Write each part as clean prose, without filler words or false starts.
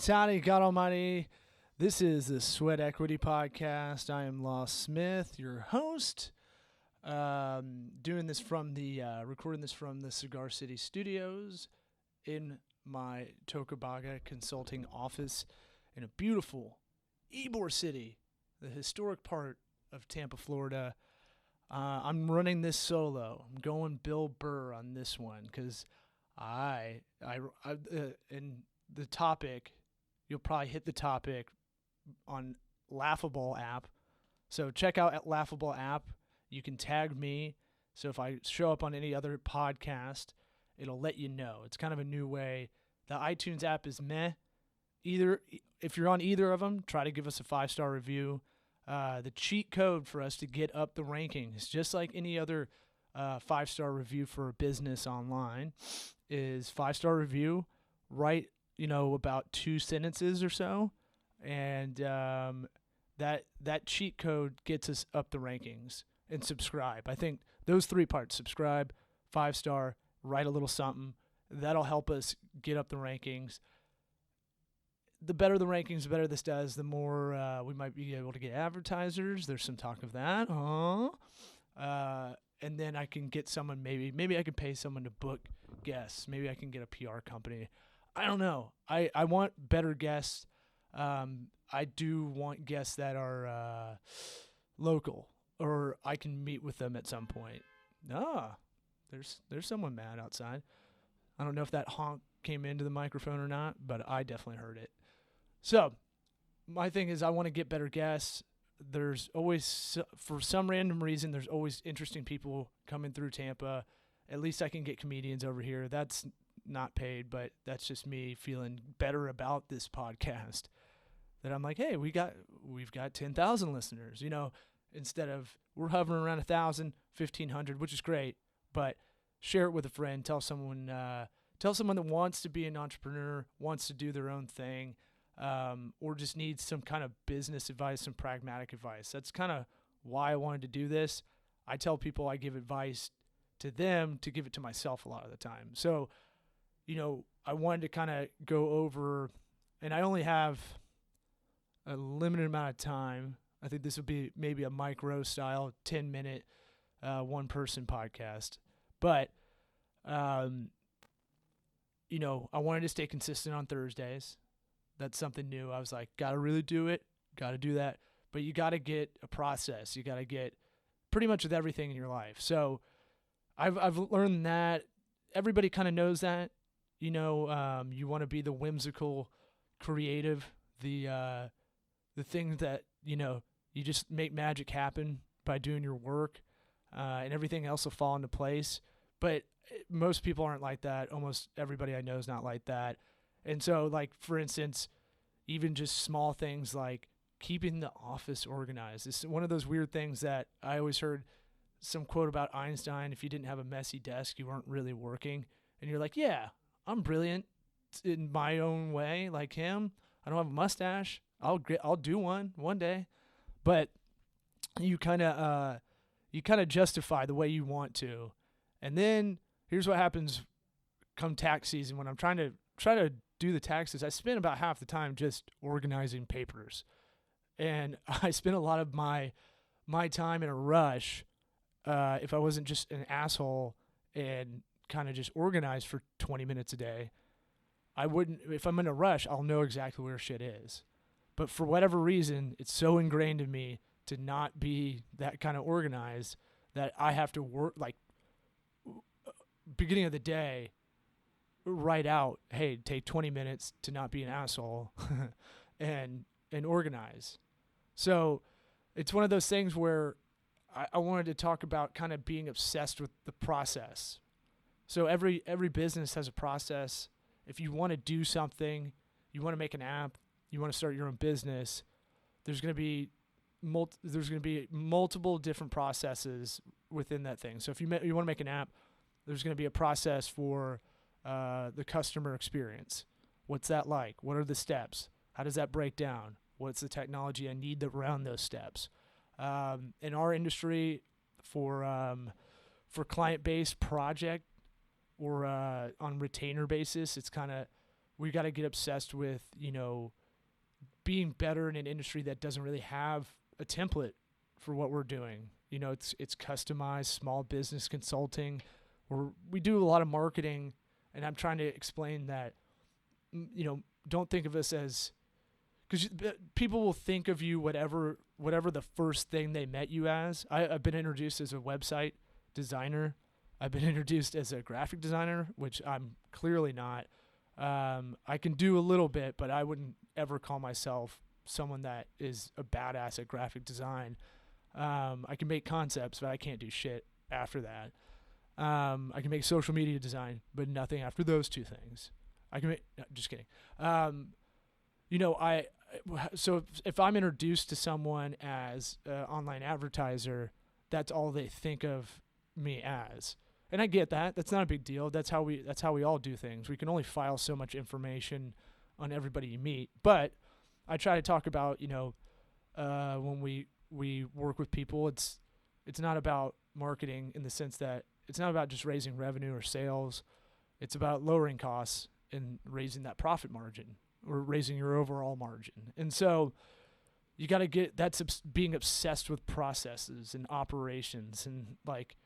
Howdy, God Almighty. This is the Sweat Equity Podcast. I am Lost Smith, your host. Recording this from the Cigar City Studios in my Tocobaga Consulting office in a beautiful Ybor City, the historic part of Tampa, Florida. I'm running this solo. I'm going Bill Burr on this one because and the topic, you'll probably hit the topic on Laughable app. So check out Laughable app. You can tag me. So if I show up on any other podcast, it'll let you know. It's kind of a new way. The iTunes app is meh. If you're on either of them, try to give us a 5-star review. The cheat code for us to get up the rankings, just like any other 5-star review for a business online, is 5-star review. Write, about 2 sentences or so, and that cheat code gets us up the rankings. And subscribe. I think those 3 parts: subscribe, 5-star, write a little something. That'll help us get up the rankings. The better the rankings, the better this does, the more we might be able to get advertisers. There's some talk of that. And then I can get someone, maybe I can pay someone to book guests. Maybe I can get a PR company. I don't know. I want better guests. I do want guests that are local, or I can meet with them at some point. There's someone mad outside. I don't know if that honk came into the microphone or not, but I definitely heard it. So my thing is I want to get better guests. There's always, for some random reason, there's always interesting people coming through Tampa. At least I can get comedians over here. That's not paid, but that's just me feeling better about this podcast. That I'm like, hey, we've got 10,000 listeners, instead of we're hovering around 1,000, 1,500, which is great, but share it with a friend. Tell someone that wants to be an entrepreneur, wants to do their own thing, or just needs some kind of business advice, some pragmatic advice. That's kind of why I wanted to do this. I tell people I give advice to them to give it to myself a lot of the time. So, I wanted to kind of go over, and I only have a limited amount of time. I think this would be maybe a Mike Rowe style 10-minute one-person podcast. But, I wanted to stay consistent on Thursdays. That's something new. I was like, got to really do it, got to do that. But you got to get a process. You got to get pretty much with everything in your life. So I've learned that everybody kind of knows that. You want to be the whimsical, creative, the thing that, you just make magic happen by doing your work, and everything else will fall into place. But most people aren't like that. Almost everybody I know is not like that. And so, like, for instance, even just small things like keeping the office organized. It's one of those weird things that I always heard some quote about Einstein: if you didn't have a messy desk, you weren't really working. And you're like, yeah, I'm brilliant in my own way, like him. I don't have a mustache. I'll do one day. But you kind of justify the way you want to. And then here's what happens come tax season. When I'm trying to do the taxes, I spend about half the time just organizing papers. And I spend a lot of my time in a rush. If I wasn't just an asshole and kind of just organized for 20 minutes a day, I wouldn't. If I'm in a rush, I'll know exactly where shit is. But for whatever reason, it's so ingrained in me to not be that kind of organized that I have to work, like, beginning of the day, write out, hey, take 20 minutes to not be an asshole and organize. So it's one of those things where I wanted to talk about kind of being obsessed with the process. So every business has a process. If you want to do something, you want to make an app, you want to start your own business, there's going to be multiple different processes within that thing. So if you want to make an app, there's going to be a process for the customer experience. What's that like? What are the steps? How does that break down? What's the technology I need around those steps? In our industry, for client-based project or on retainer basis, it's kind of we got to get obsessed with, being better in an industry that doesn't really have a template for what we're doing. It's customized small business consulting, where we do a lot of marketing, and I'm trying to explain that, don't think of us as, because people will think of you whatever the first thing they met you as. I've been introduced as a website designer. I've been introduced as a graphic designer, which I'm clearly not. I can do a little bit, but I wouldn't ever call myself someone that is a badass at graphic design. I can make concepts, but I can't do shit after that. I can make social media design, but nothing after those two things. No, just kidding. So if I'm introduced to someone as an online advertiser, that's all they think of me as. And I get that. That's not a big deal. That's how we all do things. We can only file so much information on everybody you meet. But I try to talk about, when we work with people, it's not about marketing in the sense that it's not about just raising revenue or sales. It's about lowering costs and raising that profit margin, or raising your overall margin. And so you got to that's being obsessed with processes and operations. And like,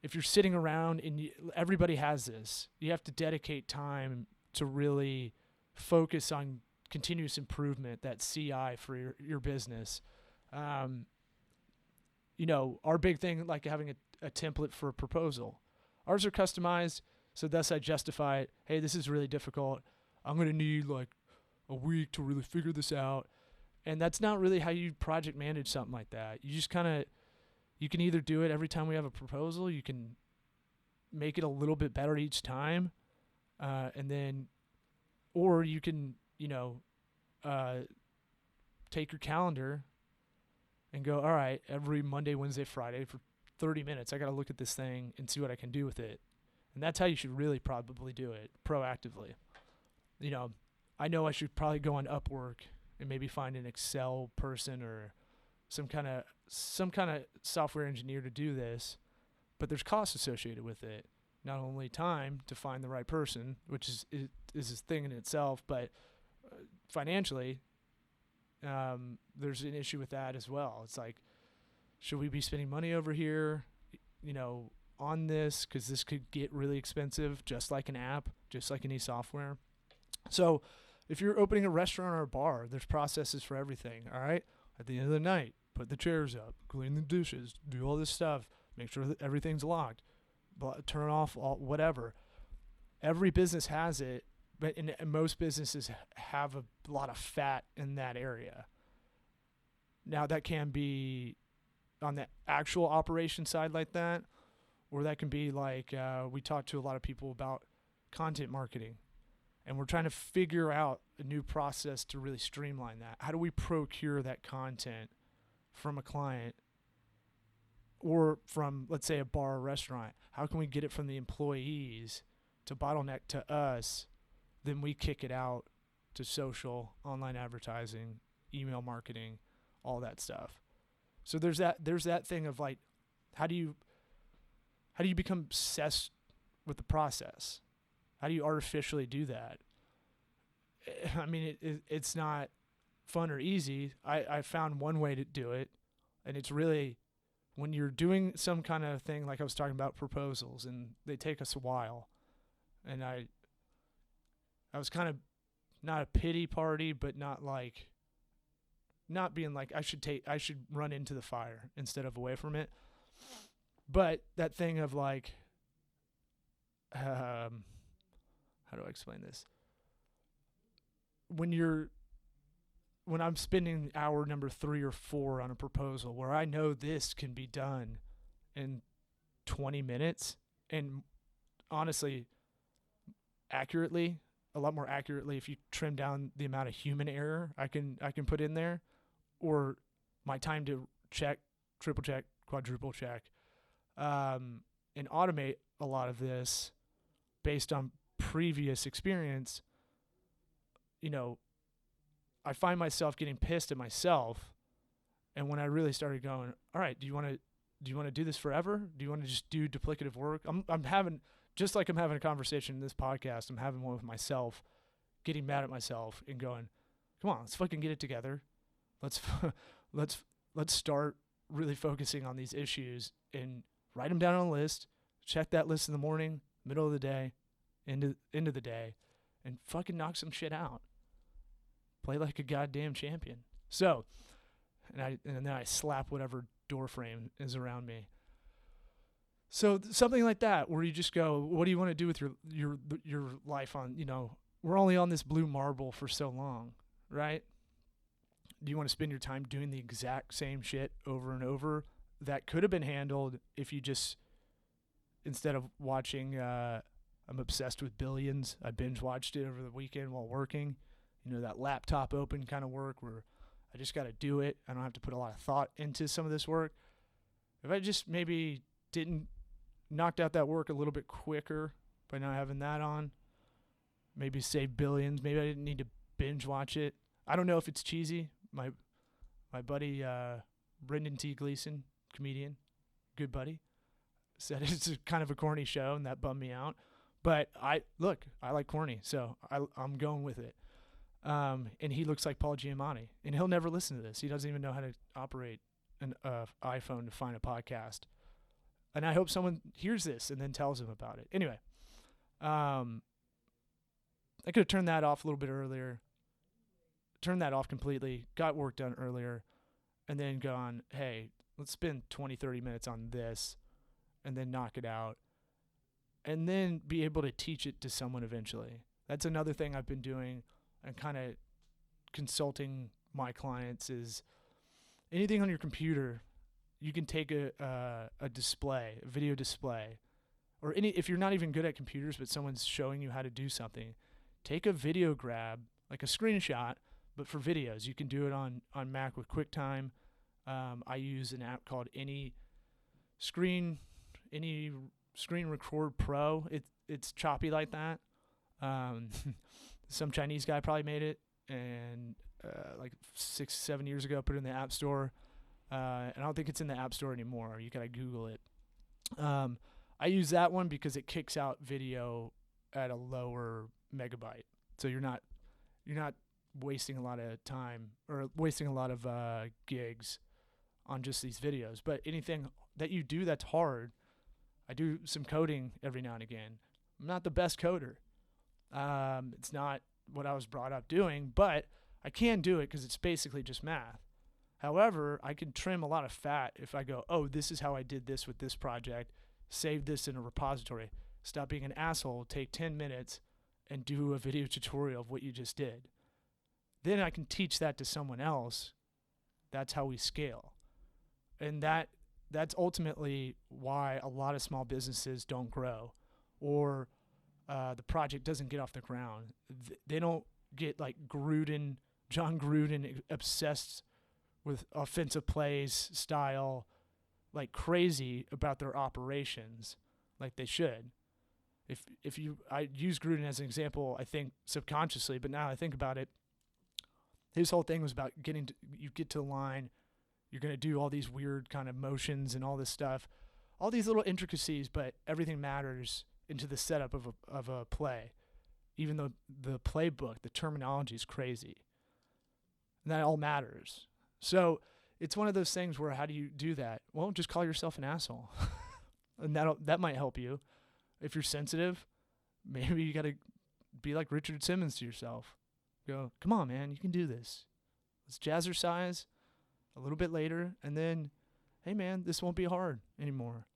if you're sitting around and everybody has this, you have to dedicate time to really focus on continuous improvement, that CI for your business. Our big thing, like having a template for a proposal. Ours are customized, so thus I justify it. Hey, this is really difficult. I'm going to need like a week to really figure this out. And that's not really how you project manage something like that. You just you can either do it every time we have a proposal, you can make it a little bit better each time, or you can, take your calendar and go, all right, every Monday, Wednesday, Friday for 30 minutes, I got to look at this thing and see what I can do with it. And that's how you should really probably do it, proactively. I know I should probably go on Upwork and maybe find an Excel person or some kind of software engineer to do this, but there's costs associated with it. Not only time to find the right person, which is a thing in itself, but financially, there's an issue with that as well. It's like, should we be spending money over here, on this? Because this could get really expensive, just like an app, just like any software. So if you're opening a restaurant or a bar, there's processes for everything, all right? At the end of the night, put the chairs up, clean the dishes, do all this stuff, make sure that everything's locked, turn off whatever. Every business has it, but most businesses have a lot of fat in that area. Now, that can be on the actual operation side like that, or that can be like, we talk to a lot of people about content marketing, and we're trying to figure out a new process to really streamline that. How do we procure that content from a client or from, let's say, a bar or restaurant? How can we get it from the employees to bottleneck to us? Then we kick it out to social, online advertising, email marketing, all that stuff. So there's that thing of like, how do you become obsessed with the process? How do you artificially do that? I mean, it's not fun or easy. I found one way to do it, and it's really when you're doing some kind of thing, like I was talking about proposals, and they take us a while. And I was kind of not a pity party, but not being like I should run into the fire instead of away from it. But that thing of like, how do I explain this? When I'm spending hour number 3 or 4 on a proposal where I know this can be done in 20 minutes, and honestly, a lot more accurately, if you trim down the amount of human error I can put in there, or my time to check, triple check, quadruple check, and automate a lot of this based on previous experience, I find myself getting pissed at myself. And when I really started going, all right, do you want to do this forever? Do you want to just do duplicative work? I'm having, just like I'm having a conversation in this podcast, I'm having one with myself. getting mad at myself and going, come on, let's fucking get it together. Let's let's start really focusing on these issues and write them down on a list. Check that list in the morning, middle of the day, end of the day, and fucking knock some shit out. Play like a goddamn champion. So, and then I slap whatever door frame is around me. So something like that, where you just go, what do you want to do with your life on, we're only on this blue marble for so long, right? Do you want to spend your time doing the exact same shit over and over? That could have been handled if you just, instead of watching, I'm obsessed with Billions. I binge watched it over the weekend while working. That laptop open kind of work where I just got to do it. I don't have to put a lot of thought into some of this work. If I just maybe knocked out that work a little bit quicker by not having that on, maybe save Billions. Maybe I didn't need to binge watch it. I don't know if it's cheesy. My buddy Brendan T. Gleason, comedian, good buddy, said it's kind of a corny show, and that bummed me out. But I like corny, so I'm going with it. And he looks like Paul Giamatti, and he'll never listen to this. He doesn't even know how to operate an iPhone to find a podcast. And I hope someone hears this and then tells him about it. Anyway, I could have turned that off a little bit earlier. Turned that off completely, got work done earlier, and then gone, hey, let's spend 20, 30 minutes on this, and then knock it out, and then be able to teach it to someone eventually. That's another thing I've been doing and kind of consulting my clients is anything on your computer, you can take a display, a video display, or if you're not even good at computers, but someone's showing you how to do something, take a video grab, like a screenshot, but for videos. You can do it on Mac with QuickTime. I use an app called Any Screen Record Pro. It's choppy like that. Some Chinese guy probably made it, and like 6-7 years ago, put it in the App Store. And I don't think it's in the App Store anymore. You gotta Google it. I use that one because it kicks out video at a lower megabyte, so you're not wasting a lot of time or wasting a lot of gigs on just these videos. But anything that you do that's hard, I do some coding every now and again. I'm not the best coder. It's not what I was brought up doing, but I can do it because it's basically just math. However, I can trim a lot of fat if I go, oh, this is how I did this with this project, save this in a repository, stop being an asshole, take 10 minutes, and do a video tutorial of what you just did. Then I can teach that to someone else. That's how we scale. And that's ultimately why a lot of small businesses don't grow, or the project doesn't get off the ground. They don't get like John Gruden obsessed with offensive plays style like crazy about their operations like they should. I use Gruden as an example, I think subconsciously, but now I think about it, his whole thing was about you get to the line, you're going to do all these weird kind of motions and all this stuff, all these little intricacies, but everything matters into the setup of a play, even though the playbook, the terminology is crazy. And that all matters. So it's one of those things where how do you do that? Well, just call yourself an asshole. And that might help you. If you're sensitive, maybe you got to be like Richard Simmons to yourself. Go, come on, man, you can do this. Let's jazzercise a little bit later, and then, hey, man, this won't be hard anymore.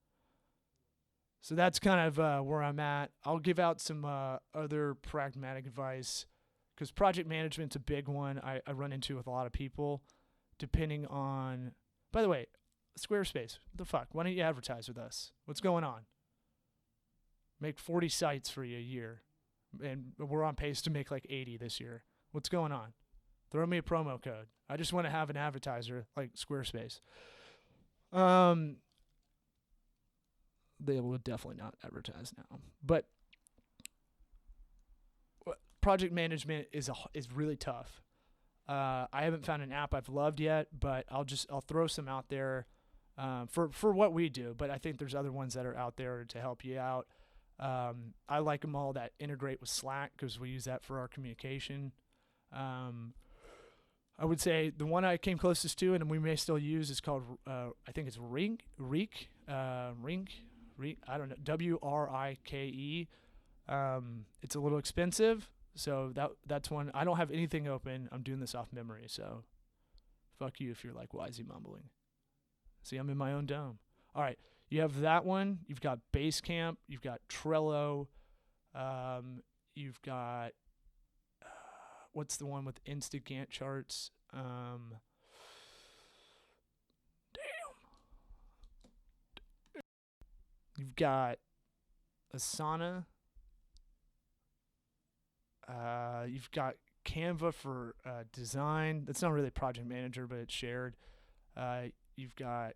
So that's kind of where I'm at. I'll give out some other pragmatic advice because project management's a big one I run into with a lot of people, depending on, by the way, Squarespace, what the fuck? Why don't you advertise with us? What's going on? Make 40 sites for you a year, and we're on pace to make like 80 this year. What's going on? Throw me a promo code. I just want to have an advertiser like Squarespace. They will definitely not advertise now. But project management is really tough. I haven't found an app I've loved yet, but I'll throw some out there for what we do. But I think there's other ones that are out there to help you out. I like them all that integrate with Slack because we use that for our communication. I would say the one I came closest to, and we may still use, is called I think it's Reek. I don't know, WRIKE. It's a little expensive, so that's one. I don't have anything open. I'm doing this off memory, so fuck you if you're like, why is he mumbling? See, I'm in my own dome. All right, you have that one. You've got Basecamp. You've got Trello. You've got what's the one with instant Gantt charts? Damn. You've got Asana. You've got Canva for design. That's not really project manager, but it's shared. You've got,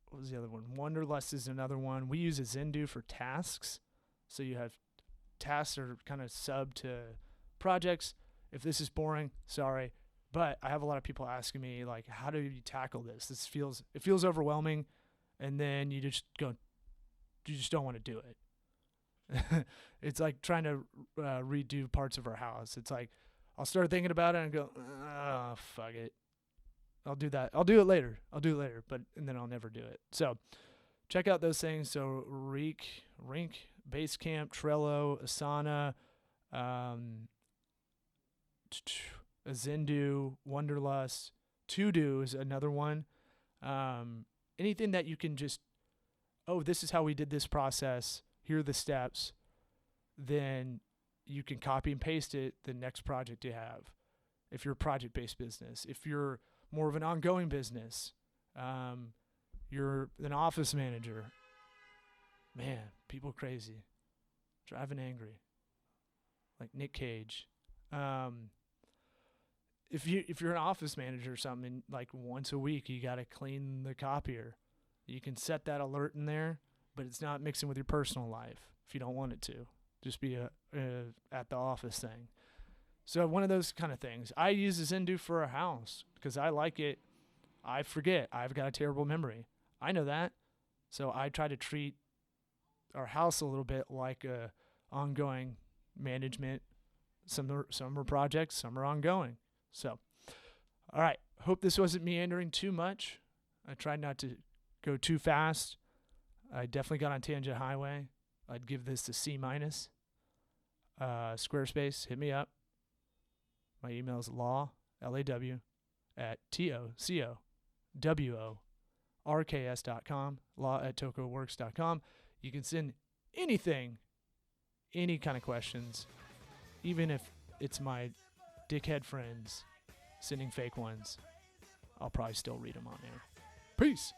what was the other one? Wonderlust is another one. We use a Zendu for tasks. So you have tasks are kind of sub to projects. If this is boring, sorry. But I have a lot of people asking me, like, how do you tackle this? It feels overwhelming. And then you just don't want to do it. It's like trying to redo parts of our house. It's like, I'll start thinking about it and go, oh, fuck it. I'll do that. I'll do it later. And then I'll never do it. So check out those things. So Rink, Basecamp, Trello, Asana, Zendu, Wonderlust, To Do is another one. Anything that you can just, oh, this is how we did this process. Here are the steps. Then you can copy and paste it the next project you have. If you're a project-based business, if you're more of an ongoing business, you're an office manager. Man, people crazy, driving angry, like Nick Cage. If you're an office manager or something, like once a week you gotta clean the copier. You can set that alert in there, but it's not mixing with your personal life if you don't want it to. Just be a at the office thing. So one of those kind of things. I use Zendu for a house because I like it. I forget. I've got a terrible memory. I know that. So I try to treat our house a little bit like a ongoing management. Some are projects, some are ongoing. So, all right. Hope this wasn't meandering too much. I tried not to go too fast. I definitely got on Tangent Highway. I'd give this a C-. Squarespace, hit me up. My email is law@tocoworks.com, law@tocoworks.com. You can send anything, any kind of questions, even if it's my dickhead friends sending fake ones. I'll probably still read them on there. Peace.